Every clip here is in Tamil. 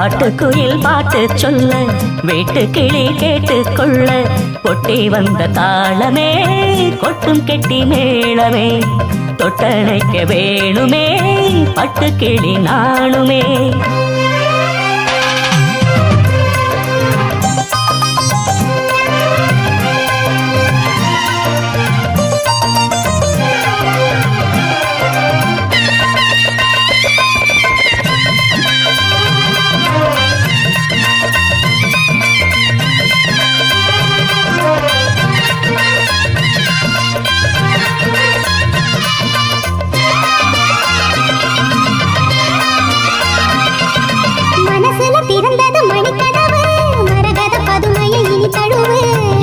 காட்டுக்குயில் பாட்டு சொல்ல வீட்டு கிளி கேட்டுக்கொள்ள கொட்டி வந்த தாளமே கொட்டும் கெட்டி மேளமே தொட்டணைக்க வேணுமே பட்டு கிளி நாணுமே.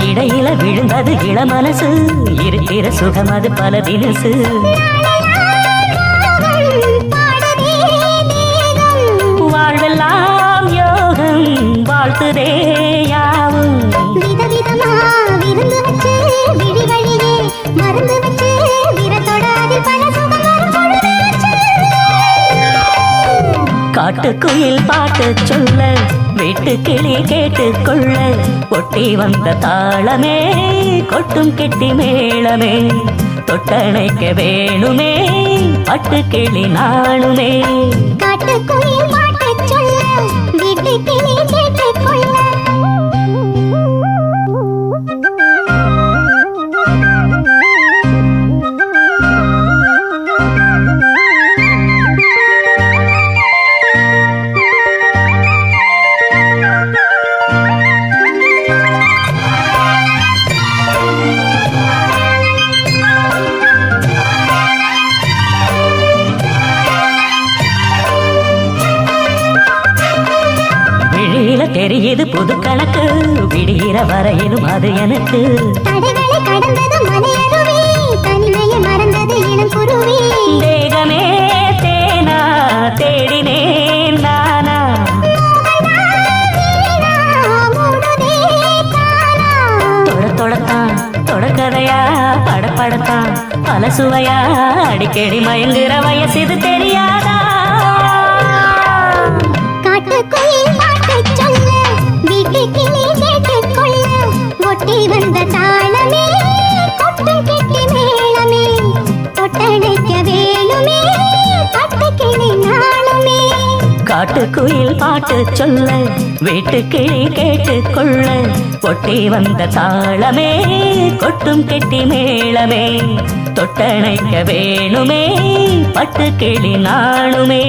இடையில விழுந்தது இளமனசு இருக்கிற சுகம் அது பல தினசு. வாழ்வெல்லாம் யோகம் வாழ்த்துதே யாவும் விதவிதமா விருந்து வச்சு விழி வழியே மருந்து வச்சு விரத்தொடாது பல காட்டுக்குயில் பாட்டு சொல்ல வீட்டு கிளி கேட்டுக்கொள்ள கொட்டி வந்த தாளமே கொட்டும் கெட்டி மேளமே தொட்டணைக்க வேணுமே பட்டு கிளி நாணுமே. காட்டுக்குயில் பாட்டு சொல்ல வீட்டு கிளி கேட்டுக்கொள்ள தெரியுது புது கணக்கு விடுகிற வரையிலும் அது எனக்கு தேகமே தேனா தேடினேன் நானா தொடத்தான் தொடக்கதையா படப்படத்தான் பல சுவையா அடிக்கடி மயங்குற வயசு இது தெரியாதா. வந்த தாளமே கொட்டும் கெட்டி மேளமே தொட்டணைக்க வேணுமே பட்டு கிளி நாணுமே. காட்டுக்குயில் பாட்டு சொல்ல வீட்டு கிளி கேட்டுக்கொள்ள கொட்டி வந்த தாளமே கொட்டும் கெட்டி மேளமே தொட்டணைக்க வேணுமே பட்டு கிளி நாணுமே.